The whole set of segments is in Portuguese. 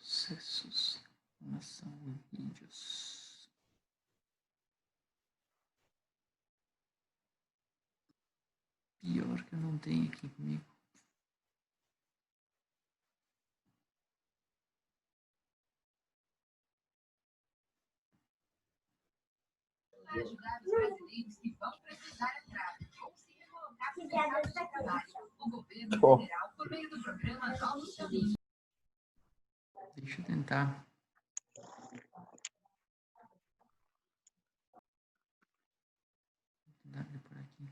Processos, animação e vídeos. Pior que eu não tenho aqui comigo. Para ajudar os brasileiros que vão precisar entrar ou se recolocar no mercado de trabalho, o governo federal, por meio do programa Novos Caminhos. Deixa eu tentar. Vou tentar por aqui.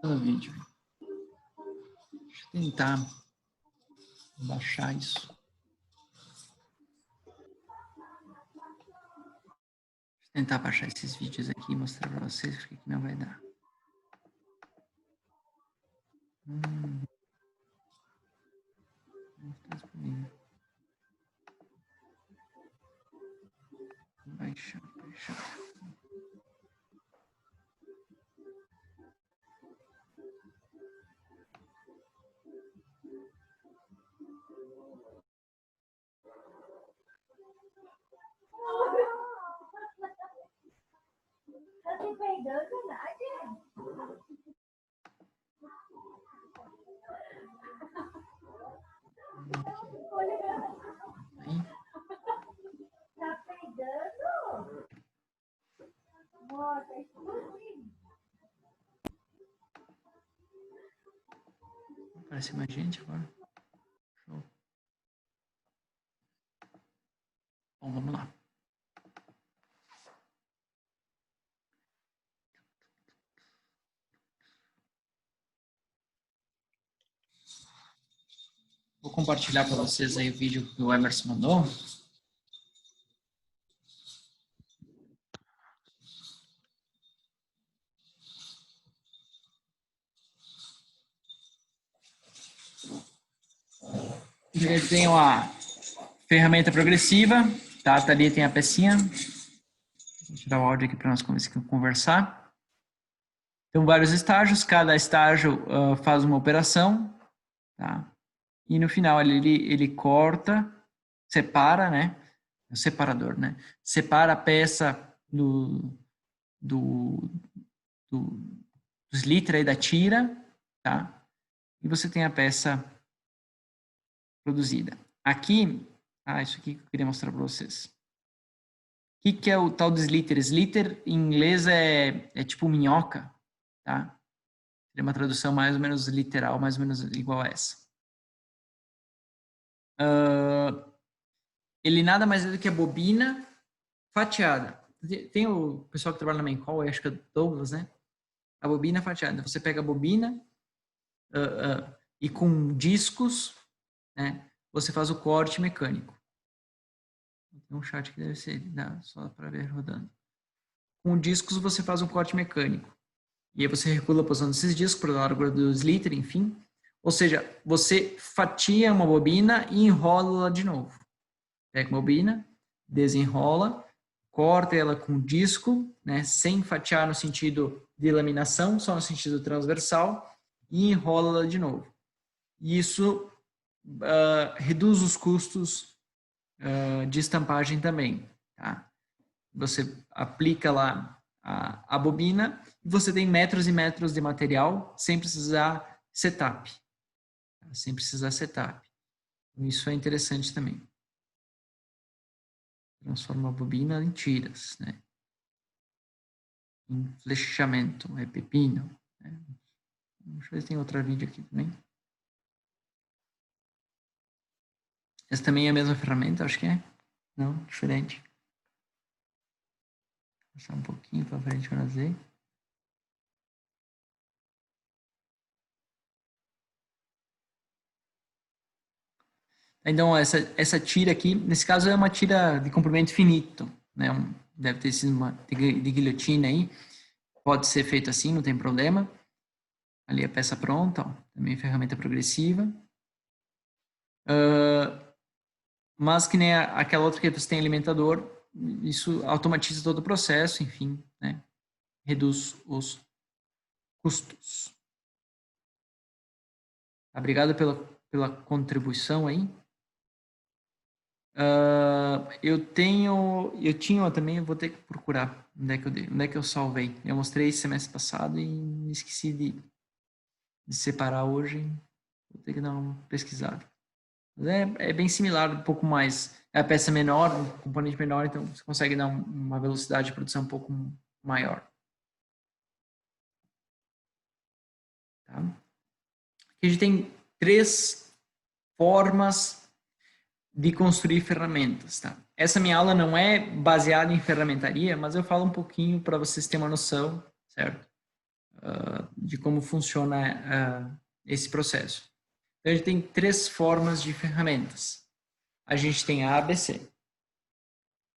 No vídeo. Deixa eu tentar baixar isso. Deixa eu tentar baixar esses vídeos aqui e mostrar para vocês porque que não vai dar. Mostra isso pra mim. Baixar. Aí. Aparece mais gente agora. Show. Bom, vamos lá. Vou compartilhar para vocês aí o vídeo que o Emerson mandou. Ele tem uma ferramenta progressiva, tá? Ali tem a pecinha. Vou tirar o áudio aqui para nós conversar. Então, vários estágios, cada estágio faz uma operação, tá? E no final ele corta, separa, né? É o separador, né? Separa a peça dos slither aí da tira, tá? E você tem a peça produzida. Aqui, isso aqui que eu queria mostrar para vocês. O que é o tal de slither? Slither em inglês é tipo minhoca, tá? É uma tradução mais ou menos literal, mais ou menos igual a essa. Ele nada mais é do que a bobina fatiada. Tem o pessoal que trabalha na Mencol, acho que é Douglas, né? A bobina fatiada. Você pega a bobina e com discos, né? Você faz o corte mecânico. Tem um chat que deve ser, só para ver rodando. Com discos você faz um corte mecânico. E aí você regula a posição desses discos para a largura do slither, enfim. Ou seja, você fatia uma bobina e enrola ela de novo. Pega a bobina, desenrola, corta ela com disco, né, sem fatiar no sentido de laminação, só no sentido transversal, e enrola ela de novo. E isso reduz os custos de estampagem também. Tá? Você aplica lá a bobina e você tem metros e metros de material sem precisar setup. Sem precisar setup. Isso é interessante também. Transforma a bobina em tiras, né? Em flechamento, é pepino. Né? Deixa eu ver se tem outro vídeo aqui também. Essa também é a mesma ferramenta, acho que é. Não, diferente. Vou passar um pouquinho para frente para ver. Então, essa tira aqui, nesse caso é uma tira de comprimento finito, né? Deve ter sido uma de guilhotina aí. pode ser feito assim, não tem problema. Ali a peça pronta, ó, também ferramenta progressiva. Mas que nem aquela outra que você tem alimentador, isso automatiza todo o processo, enfim, né? Reduz os custos. Obrigado pela contribuição aí. Eu tinha também, eu vou ter que procurar onde é que eu salvei. Eu mostrei semestre passado e me esqueci de separar hoje. Vou ter que dar uma pesquisada. Mas é bem similar, um pouco mais. É a peça menor, um componente menor, então você consegue dar uma velocidade de produção um pouco maior. Tá? Aqui a gente tem 3 formas de construir ferramentas. Tá? Essa minha aula não é baseada em ferramentaria, mas eu falo um pouquinho para vocês terem uma noção, certo? De como funciona esse processo. Então, a gente tem 3 formas de ferramentas. A gente tem a ABC.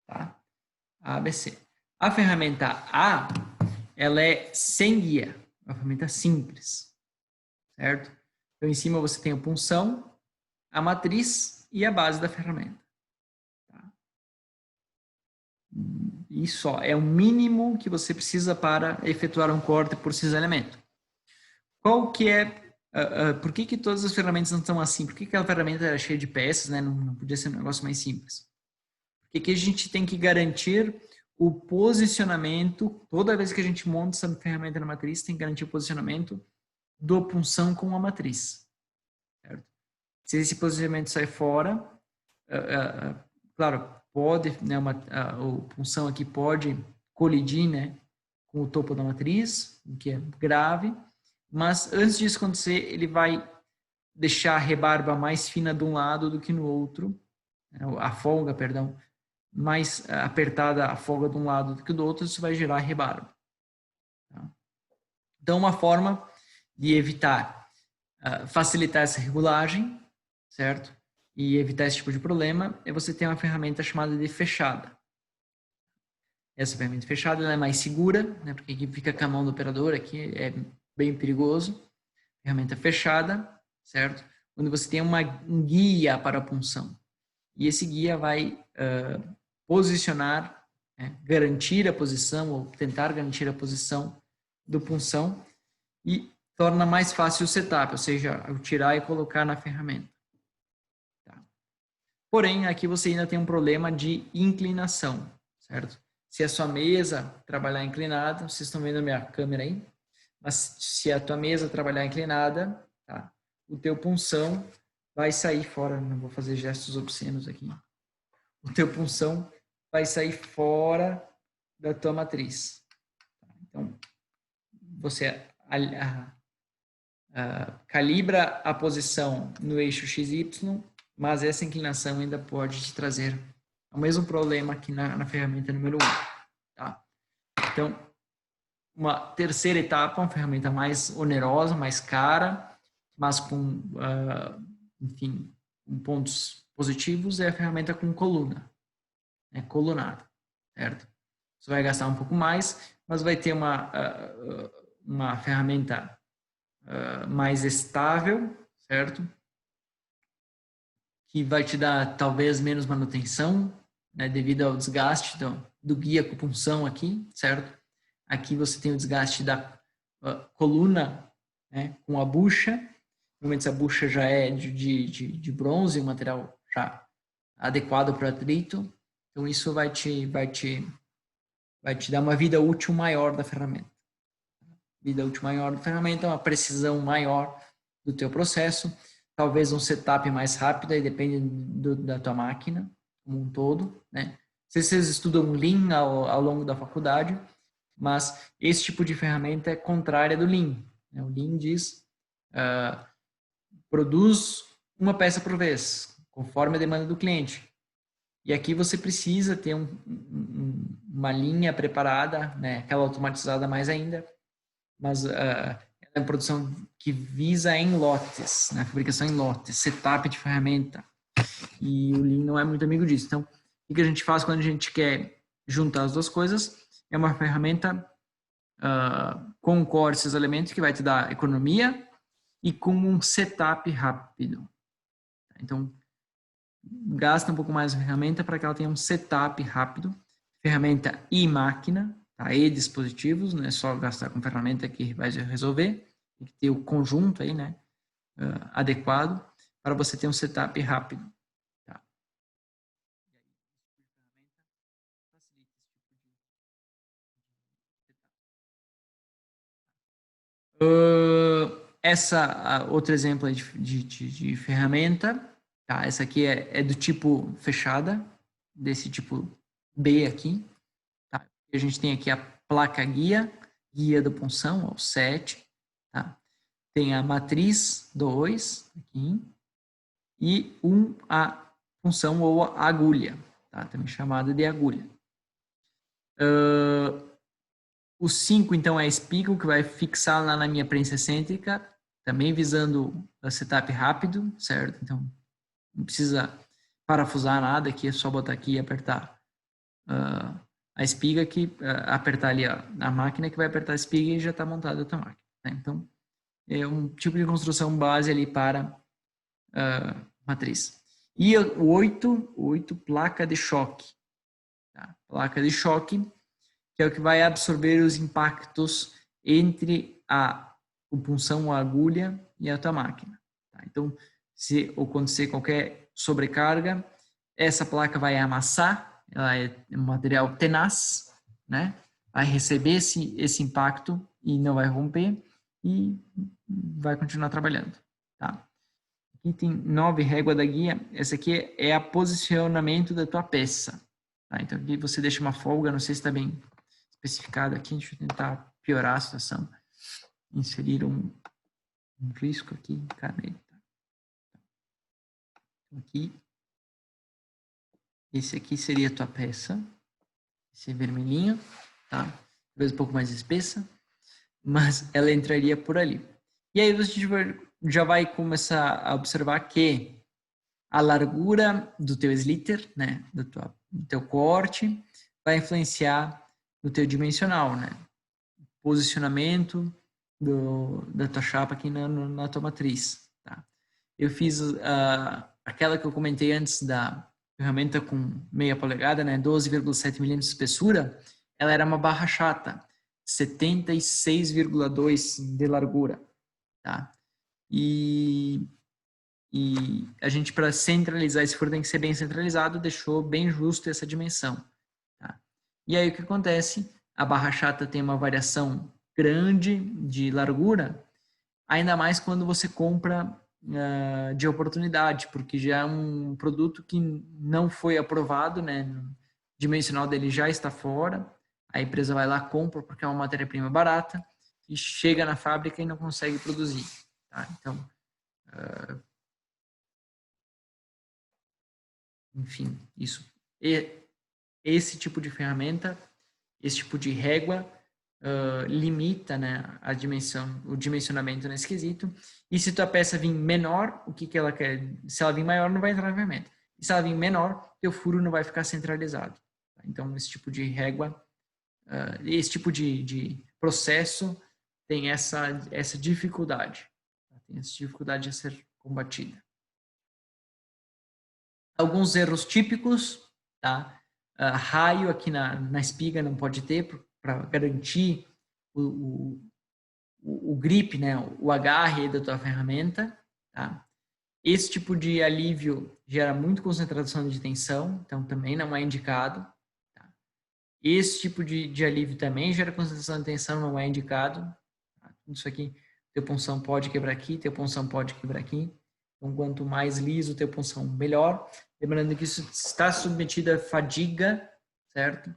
Tá? A ABC. A ferramenta A, ela é sem guia. Uma ferramenta simples. Certo? Então, em cima você tem a punção, a matriz e a base da ferramenta. Tá? Isso é o mínimo que você precisa para efetuar um corte por cisalhamento. Qual que é... por que todas as ferramentas não estão assim? Por que aquela ferramenta era cheia de peças, né? Não podia ser um negócio mais simples? Porque aqui a gente tem que garantir o posicionamento, toda vez que a gente monta essa ferramenta na matriz, tem que garantir o posicionamento do punção com a matriz. Certo? Se esse posicionamento sai fora, claro, pode, né, o punção aqui pode colidir, né, com o topo da matriz, o que é grave, mas antes disso acontecer, ele vai deixar a rebarba mais fina de um lado do que no outro, a folga, perdão, mais apertada a folga de um lado do que do outro, isso vai gerar rebarba. Tá? Então, uma forma de evitar, facilitar essa regulagem, certo? E evitar esse tipo de problema é você ter uma ferramenta chamada de fechada. Essa ferramenta fechada ela é mais segura, né? Porque aqui fica com a mão do operador, aqui é bem perigoso. Ferramenta fechada, certo? Onde você tem um guia para a punção. E esse guia vai posicionar, garantir a posição ou tentar garantir a posição do punção e torna mais fácil o setup, ou seja, tirar e colocar na ferramenta. Tá? Porém, aqui você ainda tem um problema de inclinação, certo? Se a sua mesa trabalhar inclinada, vocês estão vendo a minha câmera aí, mas se a tua mesa trabalhar inclinada, tá? O teu punção vai sair fora, não vou fazer gestos obscenos aqui. O teu punção vai sair fora da tua matriz. Então, você calibra a posição no eixo XY, mas essa inclinação ainda pode te trazer o mesmo problema aqui na ferramenta número 1. Tá? Então, uma terceira etapa, uma ferramenta mais onerosa, mais cara, mas com, enfim, com pontos positivos, é a ferramenta com coluna, colunada, certo? Você vai gastar um pouco mais, mas vai ter uma ferramenta mais estável, certo? Que vai te dar talvez menos manutenção, né, devido ao desgaste do guia com punção aqui, certo? Aqui você tem o desgaste da coluna, né, com a bucha. Normalmente essa bucha já é de bronze, um material já adequado para atrito. Então isso vai te dar uma vida útil maior da ferramenta. Vida útil maior da ferramenta, uma precisão maior do teu processo, talvez um setup mais rápido, aí depende da tua máquina como um todo, né? Não sei se vocês estudam Lean ao longo da faculdade, mas esse tipo de ferramenta é contrária do Lean. Né? O Lean diz, produz uma peça por vez, conforme a demanda do cliente. E aqui você precisa ter uma linha preparada, né? Aquela automatizada mais ainda, mas é uma produção que visa em lotes, né? Fabricação em lotes, setup de ferramenta. E o Lean não é muito amigo disso. Então, o que a gente faz quando a gente quer juntar as duas coisas? É uma ferramenta com core esses elementos que vai te dar economia e com um setup rápido. Então, gasta um pouco mais de ferramenta para que ela tenha um setup rápido, ferramenta e máquina, tá? E dispositivos, não é só gastar com ferramenta que vai resolver, tem que ter o conjunto aí, né, adequado para você ter um setup rápido. Tá? Outro exemplo aí de ferramenta, tá? Essa aqui é do tipo fechada, desse tipo B aqui. Tá? A gente tem aqui a placa guia da punção, o 7. Tá? Tem a matriz 2 aqui, e a punção ou a agulha, tá? Também chamada de agulha. O 5, então, é a espiga, que vai fixar lá na minha prensa excêntrica, também visando o setup rápido, certo? Então, não precisa parafusar nada aqui, é só botar aqui e apertar a espiga, apertar ali a máquina que vai apertar a espiga e já está montada a tua máquina. Né? Então, é um tipo de construção base ali para matriz. E o 8, placa de choque. Tá? Placa de choque, que é o que vai absorver os impactos entre a punção, a agulha e a tua máquina. Tá? Então, se acontecer qualquer sobrecarga, essa placa vai amassar, ela é um material tenaz, né? Vai receber esse impacto e não vai romper e vai continuar trabalhando. Tá? Aqui tem 9, régua da guia. Essa aqui é a posicionamento da tua peça. Tá? Então, aqui você deixa uma folga, não sei se está bem especificado aqui, deixa eu tentar piorar a situação. Inserir um risco aqui, caneta. Aqui. Esse aqui seria a tua peça. Esse é vermelhinho, tá? Talvez um pouco mais espessa, mas ela entraria por ali. E aí você já vai começar a observar que a largura do teu slitter, né, do teu corte, vai influenciar no teu dimensional, né? Posicionamento da tua chapa aqui na tua matriz, tá? Eu fiz aquela que eu comentei antes da ferramenta com meia polegada, né, 12,7 milímetros de espessura, ela era uma barra chata, 76,2 de largura, tá? E a gente, para centralizar esse furo, tem que ser bem centralizado, deixou bem justo essa dimensão. Tá? E aí o que acontece? A barra chata tem uma variação grande de largura, ainda mais quando você compra de oportunidade, porque já é um produto que não foi aprovado, né? O dimensional dele já está fora, a empresa vai lá, compra porque é uma matéria-prima barata e chega na fábrica e não consegue produzir. Tá? Então, enfim, esse tipo de ferramenta, esse tipo de régua limita, né, o dimensionamento nesse quesito. E se tua peça vir menor, o que ela quer? Se ela vir maior, não vai entrar na ferramenta. E se ela vir menor, teu furo não vai ficar centralizado. Então, esse tipo de régua, esse tipo de processo tem essa dificuldade. Tem essa dificuldade a ser combatida. Alguns erros típicos, tá? Raio aqui na espiga não pode ter, para garantir o grip, né? O agarre da tua ferramenta, tá? Esse tipo de alívio gera muito concentração de tensão, então também não é indicado. Tá? Esse tipo de alívio também gera concentração de tensão, não é indicado. Tá? Isso aqui, teu punção pode quebrar aqui, teu punção pode quebrar aqui. Então, quanto mais liso o teu punção, melhor. Lembrando que isso está submetido a fadiga, certo?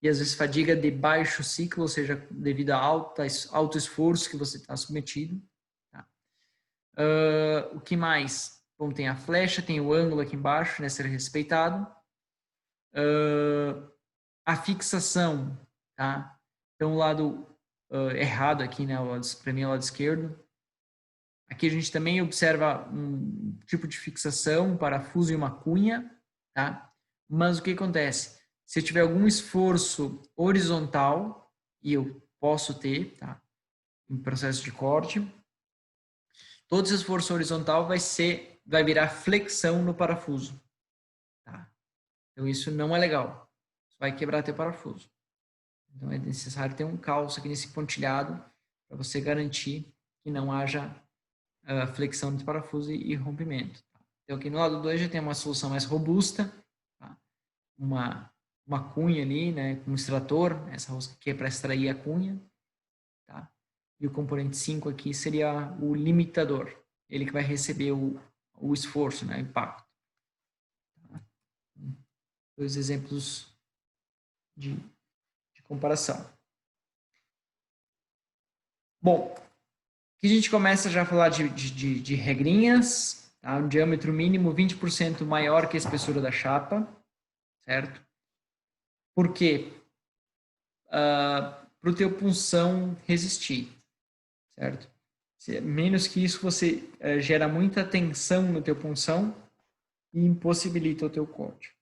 E às vezes fadiga de baixo ciclo, ou seja, devido a alto esforço que você está submetido. Tá? O que mais? Bom, tem a flecha, tem o ângulo aqui embaixo, né, ser respeitado. A fixação, tá? Então, o lado errado aqui, né, para mim é o lado esquerdo. Aqui a gente também observa um tipo de fixação, um parafuso e uma cunha, tá? Mas o que acontece? Se eu tiver algum esforço horizontal, e eu posso ter, tá? Em processo de corte. Todo esse esforço horizontal vai virar flexão no parafuso, tá? Então isso não é legal. Isso vai quebrar teu parafuso. Então é necessário ter um calço aqui nesse pontilhado para você garantir que não haja flexão do parafuso e rompimento. Tá? Então aqui no lado 2 já tem uma solução mais robusta, tá? uma cunha ali, né, com um extrator, essa rosca aqui é para extrair a cunha, tá? E o componente 5 aqui seria o limitador, ele que vai receber o esforço, né, o impacto. Tá? Dois exemplos de comparação. Bom, aqui a gente começa já a falar de regrinhas, tá? Um diâmetro mínimo 20% maior que a espessura da chapa, certo? Por quê? Para o teu punção resistir, certo? Menos que isso, você gera muita tensão no teu punção e impossibilita o teu corte.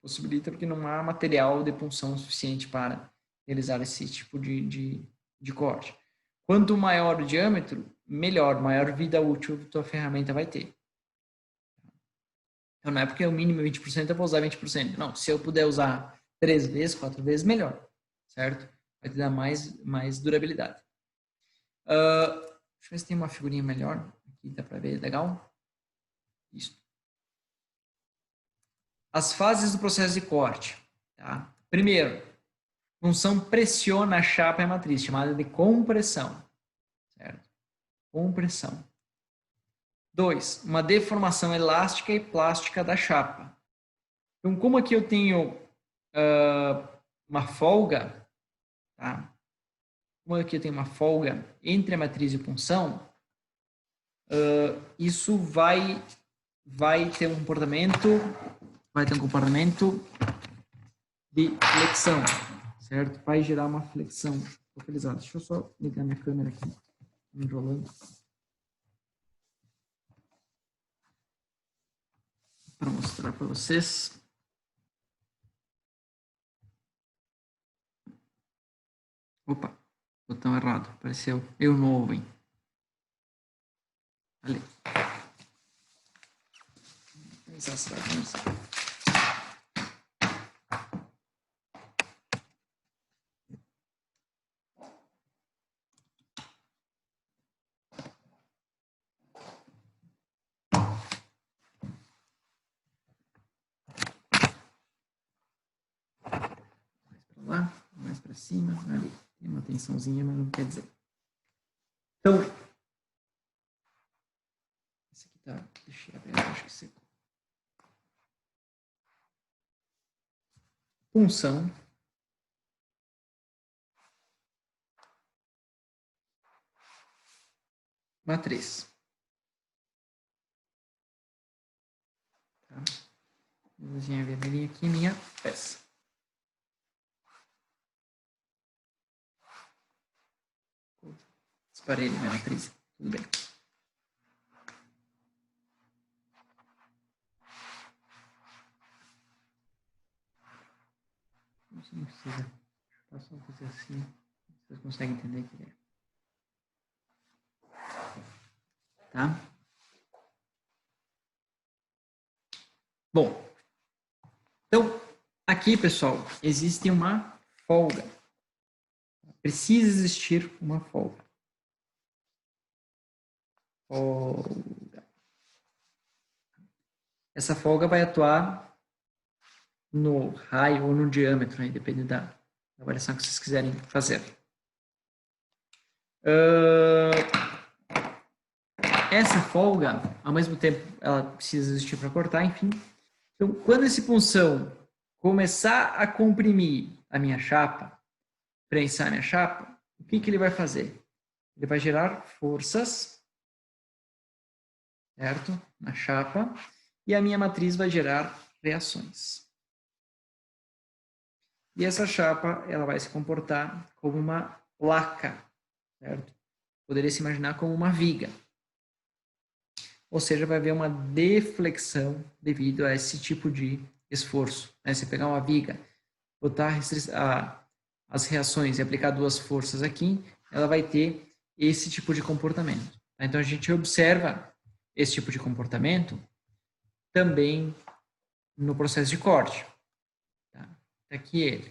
Possibilita porque não há material de punção suficiente para realizar esse tipo de corte. Quanto maior o diâmetro, melhor, maior vida útil a tua ferramenta vai ter. Então não é porque o mínimo é 20%, eu vou usar 20%. Não, se eu puder usar 3 vezes, 4 vezes, melhor, certo? Vai te dar mais durabilidade. Deixa eu ver se tem uma figurinha melhor. Aqui dá para ver, legal? Isso. As fases do processo de corte. Tá? Primeiro, função pressiona a chapa e a matriz, chamada de compressão. Certo? Compressão. 2. Uma deformação elástica e plástica da chapa. Então, como aqui eu tenho uma folga, tá? Como aqui eu tenho uma folga entre a matriz e a punção, isso vai ter um comportamento de flexão, certo? Vai gerar uma flexão localizada. Deixa eu só ligar minha câmera aqui, enrolando, para mostrar para vocês. Opa, botão errado, apareceu eu novo, hein? Ali. Lá, mais para cima, ali. Tem uma tensãozinha, mas não quer dizer. Então, esse aqui tá, deixa eu abrir, acho que secou. Punção. Matriz. Tá? Luzinha vermelhinha aqui, minha peça. Disparei minha matriz. Tudo bem. Você não precisa. Tá só fazer assim. Vocês conseguem entender o que é. Tá? Bom. Então, aqui, pessoal, existe uma folga. Precisa existir uma folga. Folga. Essa folga vai atuar no raio ou no diâmetro, né? Depende da variação que vocês quiserem fazer. Essa folga, ao mesmo tempo, ela precisa existir para cortar, enfim. Então, quando esse punção começar a comprimir a minha chapa, prensar a minha chapa, o que ele vai fazer? Ele vai gerar forças, certo? Na chapa, e a minha matriz vai gerar reações. E essa chapa, ela vai se comportar como uma placa, certo? Poderia se imaginar como uma viga. Ou seja, vai haver uma deflexão devido a esse tipo de esforço. Né? Você pegar uma viga, botar as reações e aplicar duas forças aqui, ela vai ter esse tipo de comportamento. Tá? Então, a gente observa esse tipo de comportamento também no processo de corte. Tá? Aqui ele.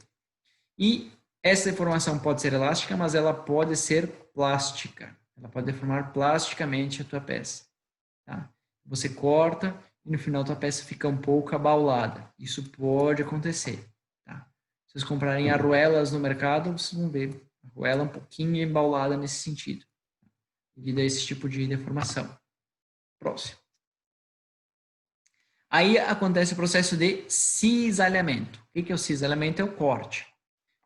E essa deformação pode ser elástica, mas ela pode ser plástica. Ela pode deformar plasticamente a tua peça. Tá? Você corta e no final a tua peça fica um pouco abaulada. Isso pode acontecer. Tá? Se vocês comprarem arruelas no mercado, vocês vão ver a arruela um pouquinho embaulada nesse sentido, devido a esse tipo de deformação. Próximo. Aí acontece o processo de cisalhamento. O que é o cisalhamento? É o corte.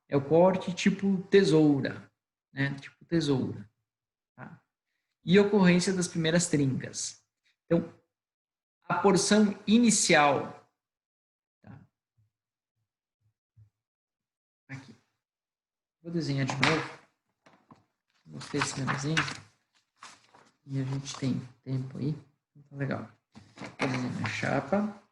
É o corte tipo tesoura, né? Tipo tesoura. Tá? E ocorrência das primeiras trincas. Então, a porção inicial. Tá? Aqui. Vou desenhar de novo. Mostrei esse desenho. E a gente tem tempo aí. Então, legal. Vou desenhar a chapa.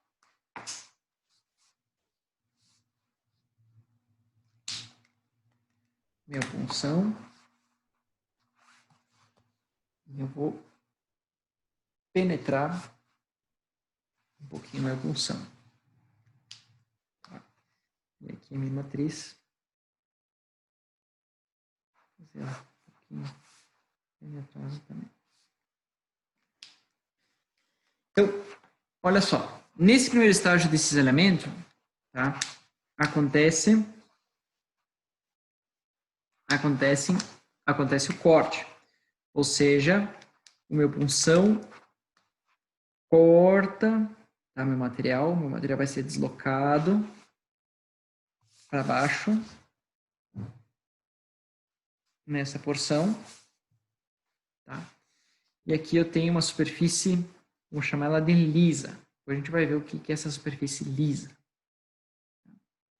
Minha punção. E eu vou penetrar um pouquinho na punção. E aqui a minha matriz. Vou fazer um pouquinho penetrada também. Então, olha só. Nesse primeiro estágio desse cisalhamento, tá? Acontece o corte. Ou seja, o meu punção corta, tá? Meu material vai ser deslocado para baixo nessa porção, tá? E aqui eu tenho uma superfície, vou chamar ela de lisa. Depois a gente vai ver o que é essa superfície lisa.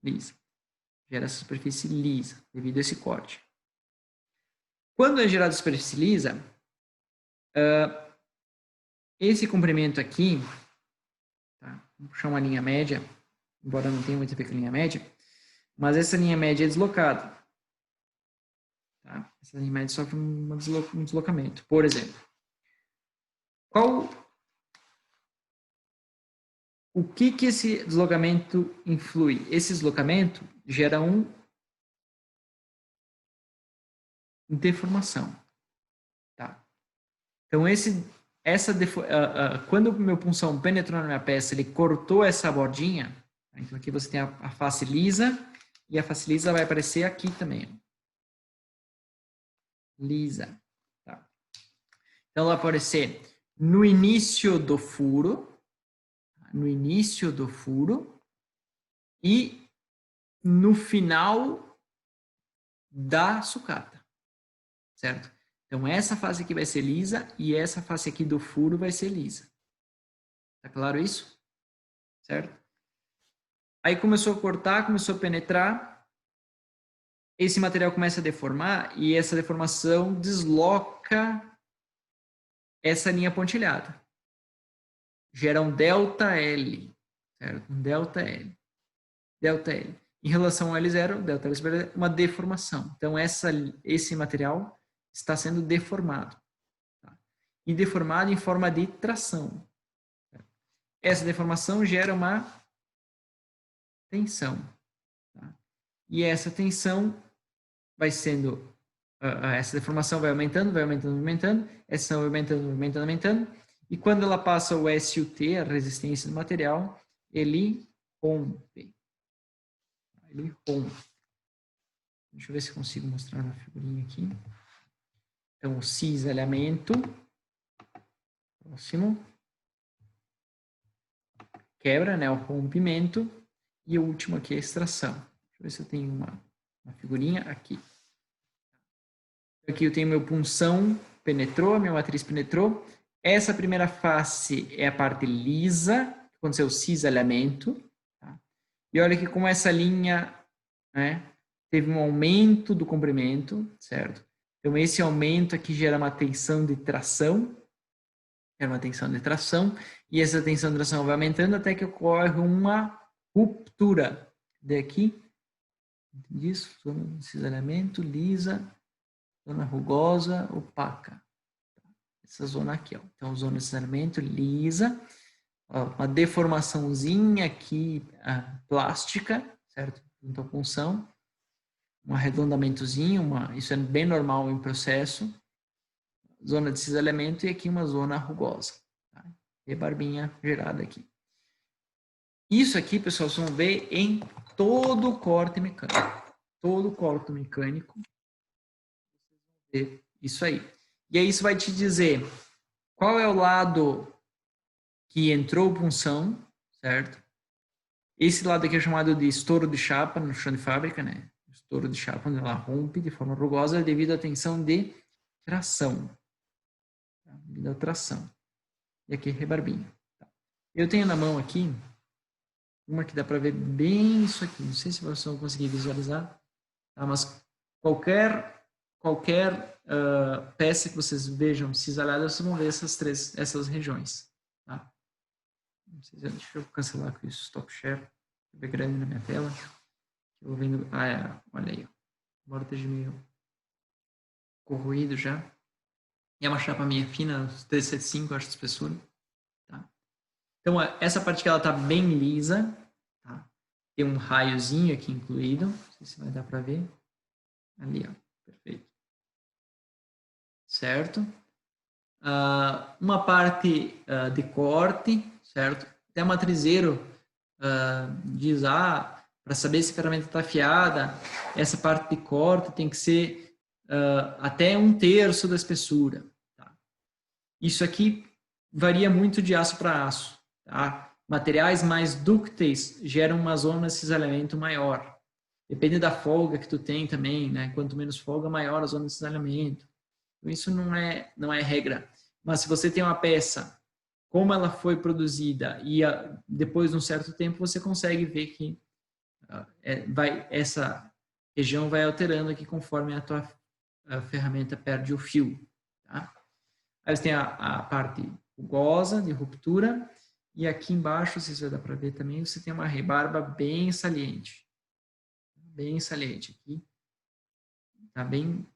Lisa. Gera essa superfície lisa devido a esse corte. Quando é gerada a superfície lisa, esse comprimento aqui, tá? Vou puxar uma linha média, embora não tenha muito a ver com linha média, mas essa linha média é deslocada. Tá? Essa linha média sofre um deslocamento. Por exemplo, o que esse deslocamento influi? Esse deslocamento gera uma deformação. Tá? Então, quando o meu punção penetrou na minha peça, ele cortou essa bordinha. Tá? Então, aqui você tem a face lisa, e a face lisa vai aparecer aqui também. Lisa. Tá? Então, ela vai aparecer no início do furo, e no final da sucata, certo? Então, essa face aqui vai ser lisa e essa face aqui do furo vai ser lisa. Tá claro isso? Certo? Aí começou a cortar, começou a penetrar, esse material começa a deformar e essa deformação desloca essa linha pontilhada. Gera um ΔL, certo? Um ΔL. ΔL. Em relação ao L0, ΔL é uma deformação. Então, esse material está sendo deformado. Tá? E deformado em forma de tração. Essa deformação gera uma tensão. Tá? E essa tensão vai sendo... essa deformação vai aumentando, essa vai aumentando, e quando ela passa o S e o T, a resistência do material, ele rompe. Ele rompe. Deixa eu ver se consigo mostrar na figurinha aqui. Então, o cisalhamento. Próximo. Quebra, né? O rompimento. E o último aqui é a extração. Deixa eu ver se eu tenho uma figurinha aqui. Aqui eu tenho meu punção, penetrou, minha matriz penetrou. Essa primeira face é a parte lisa, que aconteceu o cisalhamento. Tá? E olha que como essa linha, né, teve um aumento do comprimento, certo? Então, esse aumento aqui gera uma tensão de tração. Gera uma tensão de tração. E essa tensão de tração vai aumentando até que ocorre uma ruptura daqui Isso, zona de cisalhamento, lisa, zona rugosa, opaca. Essa zona aqui, ó. Então, zona de cisalhamento, lisa, ó, uma deformaçãozinha aqui plástica, certo? Junto à punção, um arredondamentozinho, isso é bem normal em processo. Zona de cisalhamento e aqui uma zona rugosa. Tá? E barbinha gerada aqui. Isso aqui, pessoal, vocês vão ver em todo o corte mecânico. Todo o corte mecânico. Isso aí. E aí isso vai te dizer qual é o lado que entrou punção, certo? Esse lado aqui é chamado de estouro de chapa no chão de fábrica, né? Estouro de chapa, onde ela rompe de forma rugosa devido à tensão de tração. Devido à tração. E aqui rebarbinho. Eu tenho na mão aqui uma que dá para ver bem isso aqui. Não sei se vocês vão conseguir visualizar, tá? Mas qualquer peça que vocês vejam cisalhada, vocês vão ver essas regiões. Tá? Não sei se, deixa eu cancelar aqui o stop share. Ver grande na minha tela. Eu vou vendo. Olha aí. Embora esteja meio corroído já. E é uma chapa minha fina, 375, acho de espessura. Tá? Então, essa parte que ela tá bem lisa. Tá? Tem um raiozinho aqui incluído. Não sei se vai dar para ver. Ali, ó. Perfeito. Certo? Uma parte de corte, certo? Até matrizeiro diz, para saber se a ferramenta está afiada, essa parte de corte tem que ser até 1/3 da espessura. Tá? Isso aqui varia muito de aço para aço. Tá? Materiais mais dúcteis geram uma zona de cisalhamento maior. Depende da folga que tu tem também, né? Quanto menos folga, maior a zona de cisalhamento. Isso não é regra. Mas se você tem uma peça, como ela foi produzida e depois de um certo tempo você consegue ver que essa região vai alterando aqui conforme a tua ferramenta perde o fio. Tá? Aí você tem a parte rugosa, de ruptura, e aqui embaixo, se você dá para ver também, você tem uma rebarba bem saliente. Bem saliente aqui. Está bem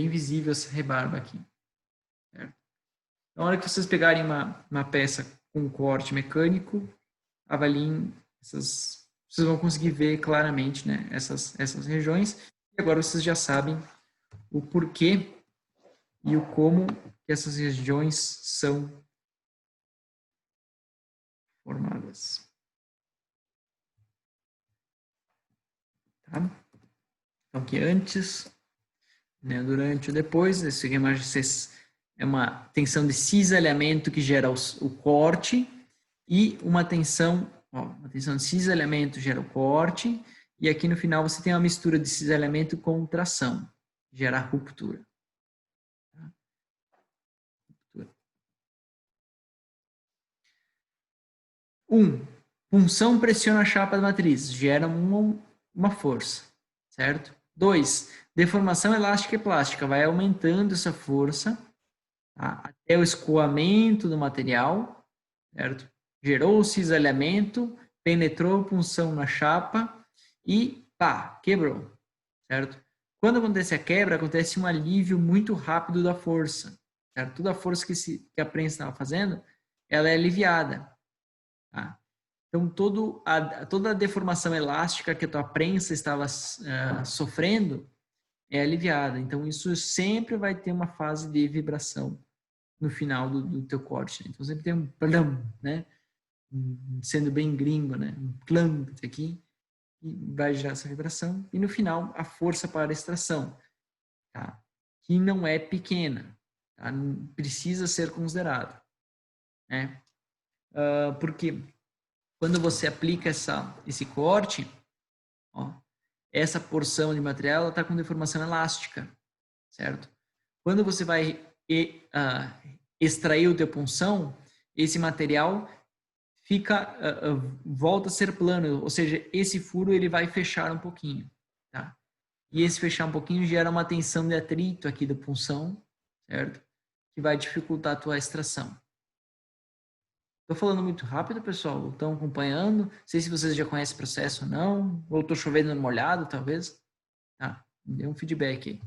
visível essa rebarba aqui. Certo? Na hora que vocês pegarem uma peça com corte mecânico, avaliem vocês vão conseguir ver claramente, né, essas regiões. E agora vocês já sabem o porquê e o como que essas regiões são formadas. Tá? Então, que antes, né, durante e depois, essa imagem é uma tensão de cisalhamento que gera o corte e uma tensão de cisalhamento gera o corte e aqui no final você tem uma mistura de cisalhamento com tração, gera a ruptura. Tá? Punção pressiona a chapa da matriz, gera uma força, certo? 2, deformação elástica e plástica, vai aumentando essa força, tá? Até o escoamento do material, certo? Gerou o cisalhamento, penetrou a punção na chapa e quebrou, certo? Quando acontece a quebra, acontece um alívio muito rápido da força, certo? Toda a força que a prensa estava fazendo, ela é aliviada. Tá? Então, toda a deformação elástica que a tua prensa estava sofrendo é aliviada. Então, isso sempre vai ter uma fase de vibração no final do teu corte. Né? Então, sempre tem um plam, né? Sendo bem gringo, né? Um plam aqui, e vai gerar essa vibração. E no final, a força para a extração, tá? Que não é pequena, tá? Precisa ser considerado. Né? Porque quando você aplica esse corte, essa porção de material está com deformação elástica, certo? Quando você vai extrair o teu punção, esse material volta a ser plano, ou seja, esse furo ele vai fechar um pouquinho, tá? E esse fechar um pouquinho gera uma tensão de atrito aqui da punção, certo? Que vai dificultar a tua extração. Estou falando muito rápido, pessoal? Estão acompanhando? Não sei se vocês já conhecem o processo ou não. Ou estou chovendo no molhado, talvez. Tá, me dê um feedback aí.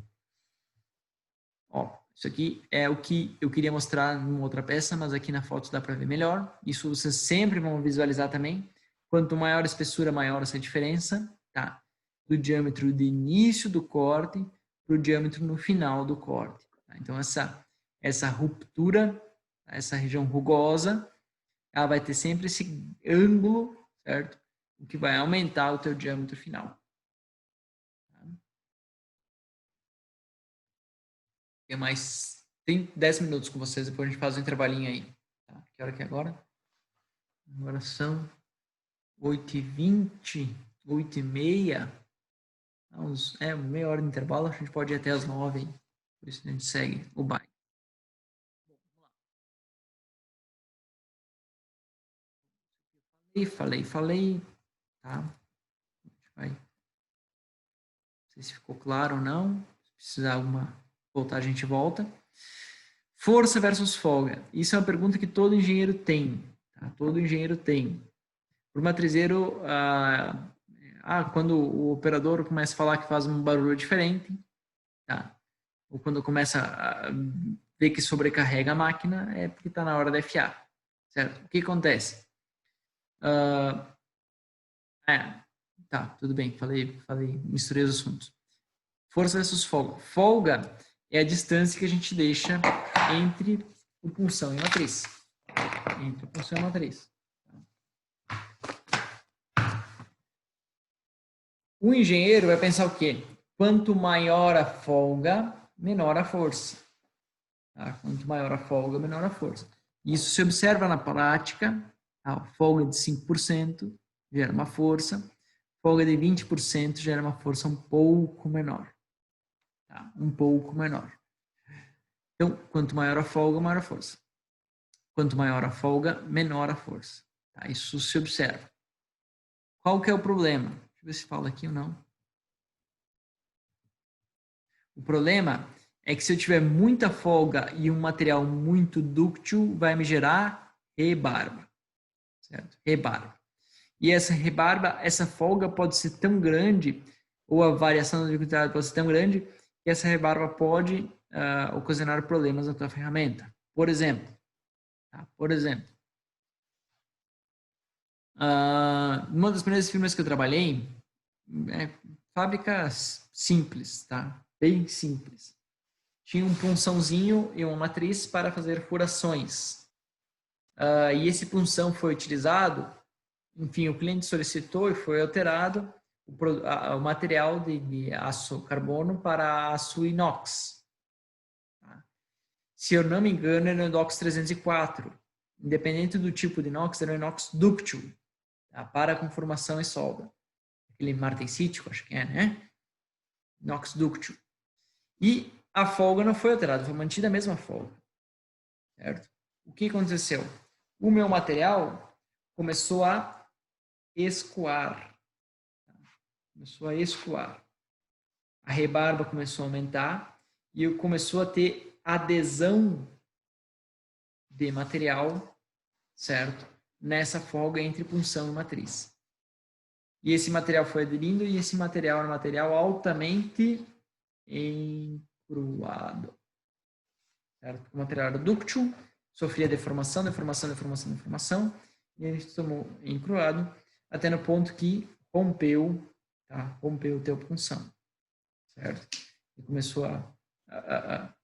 Ó, isso aqui é o que eu queria mostrar em outra peça, mas aqui na foto dá para ver melhor. Isso vocês sempre vão visualizar também. Quanto maior a espessura, maior essa diferença, tá? Do diâmetro de início do corte para o diâmetro no final do corte. Tá? Então, essa ruptura, essa região rugosa, ela vai ter sempre esse ângulo, certo? O que vai aumentar o teu diâmetro final. É mais, tem 10 minutos com vocês, depois a gente faz um intervalinho aí. Tá? Que hora que é agora? Agora são 8h20, 8h30. Meia hora de intervalo, a gente pode ir até as 9, hein? Por isso a gente segue o baile. Falei, tá? A gente vai. Não sei se ficou claro ou não. Se precisar voltar, a gente volta. Força versus folga. Isso é uma pergunta que todo engenheiro tem. Tá? Todo engenheiro tem. Para o matrizeiro, quando o operador começa a falar que faz um barulho diferente, tá? Ou quando começa a ver que sobrecarrega a máquina, é porque está na hora de afiar, certo? O que acontece? Tá, tudo bem, falei, misturei os assuntos. Força versus folga. Folga é a distância que a gente deixa entre o punção e a matriz. Entre o punção e a matriz. O engenheiro vai pensar o quê? Quanto maior a folga, menor a força. Tá? Quanto maior a folga, menor a força. Isso se observa na prática. A folga de 5% gera uma força. Folga de 20% gera uma força um pouco menor. Tá? Um pouco menor. Então, quanto maior a folga, maior a força. Quanto maior a folga, menor a força. Tá? Isso se observa. Qual que é o problema? Deixa eu ver se fala aqui ou não. O problema é que se eu tiver muita folga e um material muito dúctil, vai me gerar rebarba. Certo? Rebarba. E essa rebarba, essa folga pode ser tão grande, ou a variação da ductilidade pode ser tão grande, que essa rebarba pode ocasionar problemas na tua ferramenta. Por exemplo, uma das primeiras firmas que eu trabalhei, fábricas simples, tá? Bem simples. Tinha um punçãozinho e uma matriz para fazer furações. E esse punção foi utilizado, enfim, o cliente solicitou e foi alterado o material de aço carbono para aço inox. Tá? Se eu não me engano, era o inox 304. Independente do tipo de inox, era o inox dúctil, tá? Para conformação e solda. Aquele martensítico, acho que é, né? Inox dúctil. E a folga não foi alterada, foi mantida a mesma folga. Certo? O que aconteceu? O meu material começou a escoar. Começou a escoar. A rebarba começou a aumentar e começou a ter adesão de material, certo? Nessa folga entre punção e matriz. E esse material foi aderindo e esse material era um material altamente encruado. Certo? O material era dúctil, sofria deformação, e ele se tomou encruado até no ponto que rompeu, tá? Rompeu o teu punção, certo? E começou a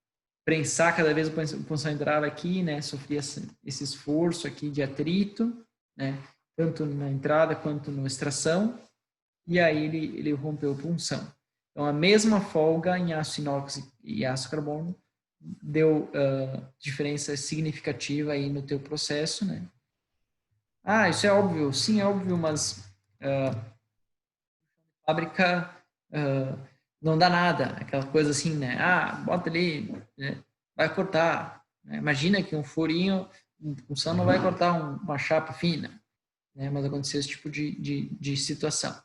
prensar cada vez o punção entrava aqui, né? Sofria esse esforço aqui de atrito, né? Tanto na entrada quanto na extração, e aí ele rompeu o punção. Então, a mesma folga em aço inox e aço carbono deu diferença significativa aí no teu processo, né? Isso é óbvio. Sim, é óbvio, mas fábrica não dá nada. Aquela coisa assim, né? Bota ali, né? Vai cortar. Né? Imagina que um furinho, punção não vai cortar uma chapa fina, né? Mas aconteceu esse tipo de situação.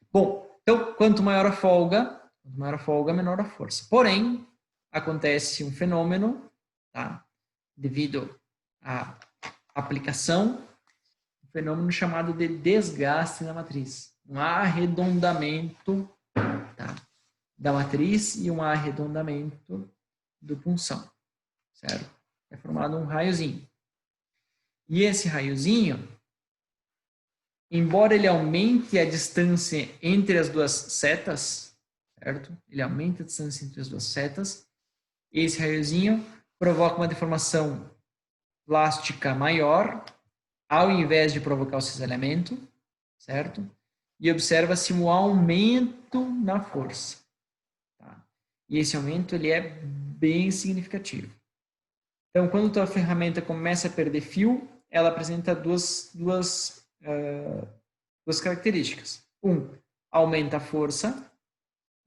Bom, então, quanto maior a folga, menor a força. Porém, acontece um fenômeno, tá? Devido à aplicação, um fenômeno chamado de desgaste na matriz. Um arredondamento, tá, da matriz e um arredondamento do punção, certo? É formado um raiozinho. E esse raiozinho, embora ele aumente a distância entre as duas setas, certo? Ele aumenta a distância entre as duas setas. Esse raiozinho provoca uma deformação plástica maior, ao invés de provocar o cisalhamento, certo? E observa-se um aumento na força. Tá? E esse aumento ele é bem significativo. Então, quando a tua ferramenta começa a perder fio, ela apresenta duas características. Aumenta a força.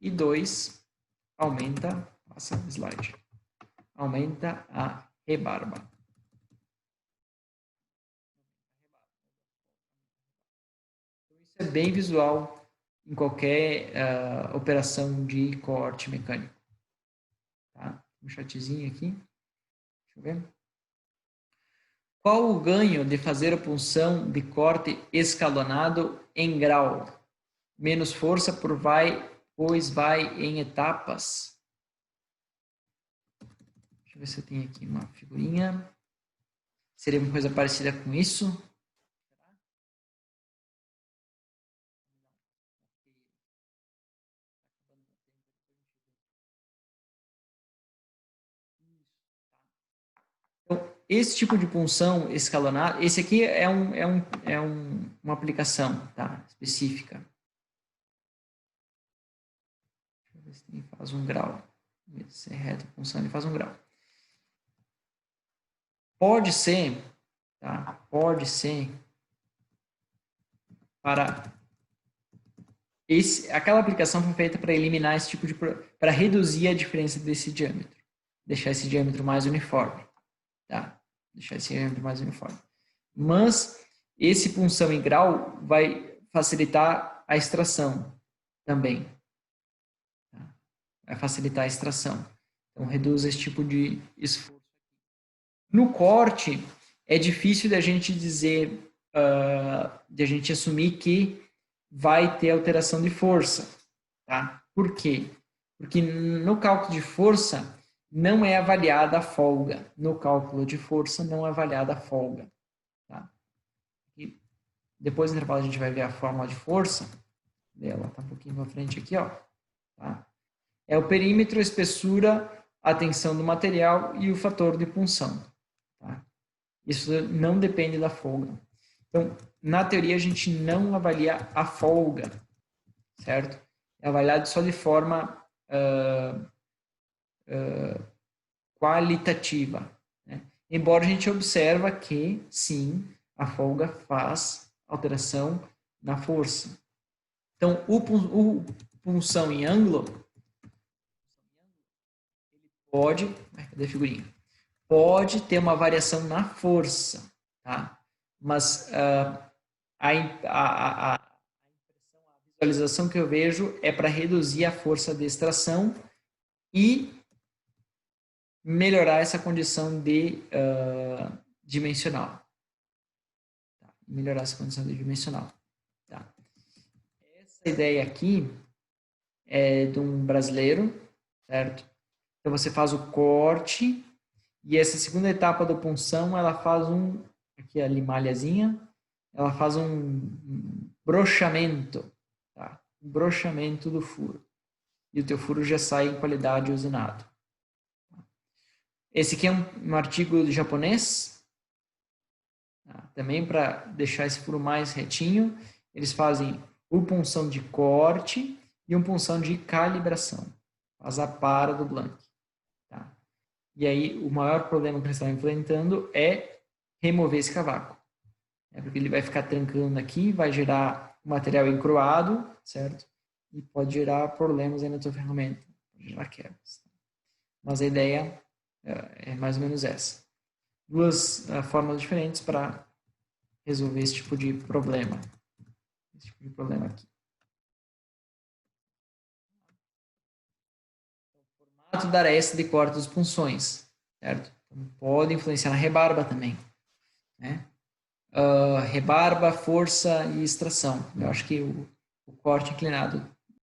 E 2, passa o slide, aumenta a rebarba. Então, isso é bem visual em qualquer operação de corte mecânico. Tá? Um chatzinho aqui. Deixa eu ver. Qual o ganho de fazer a punção de corte escalonado em grau? Menos força pois vai em etapas. Deixa eu ver se eu tenho aqui uma figurinha. Seria uma coisa parecida com isso. Então, esse tipo de punção escalonada, esse aqui é uma aplicação, tá, específica. Deixa eu ver se ele faz um grau. Se é reto, punção, ele faz um grau. Pode ser, tá? Pode ser para aquela aplicação foi feita para eliminar esse tipo de, para reduzir a diferença desse diâmetro, deixar esse diâmetro mais uniforme, tá? Deixar esse diâmetro mais uniforme. Mas esse punção em grau vai facilitar a extração também, tá? Vai facilitar a extração. Então reduz esse tipo de esforço. No corte é difícil da gente dizer, de a gente assumir que vai ter alteração de força, tá? Por quê? Porque no cálculo de força não é avaliada a folga. No cálculo de força não é avaliada a folga, tá? E depois do intervalo a gente vai ver a fórmula de força. Ela tá um pouquinho para frente aqui, ó. Tá? É o perímetro, a espessura, a tensão do material e o fator de punção. Tá? Isso não depende da folga. Então, na teoria, a gente não avalia a folga, certo? É avaliado só de forma qualitativa. Né? Embora a gente observa que, sim, a folga faz alteração na força. Então, o punção em ângulo pode... Cadê a figurinha? Pode ter uma variação na força, tá? Mas a visualização que eu vejo é para reduzir a força de extração e melhorar essa condição de dimensional. Tá? Melhorar essa condição de dimensional. Tá? Essa ideia aqui é de um brasileiro, certo? Então você faz o corte e essa segunda etapa da punção, ela faz aqui a limalhazinha, ela faz um brochamento, tá? Um brochamento do furo. E o teu furo já sai em qualidade usinado. Esse aqui é um artigo japonês, tá? Também para deixar esse furo mais retinho, eles fazem uma punção de corte e uma punção de calibração. Faz a para do blank. Tá? E aí, o maior problema que eles estão enfrentando é remover esse cavaco. Porque ele vai ficar trancando aqui, vai gerar material encruado, certo? E pode gerar problemas aí na tua ferramenta, pode gerar quebras. Mas a ideia é mais ou menos essa. Duas formas diferentes para resolver esse tipo de problema. Esse tipo de problema aqui. O formato da aresta de corte das punções, certo? Então, pode influenciar na rebarba também. né? Rebarba, força e extração. Eu acho que o corte inclinado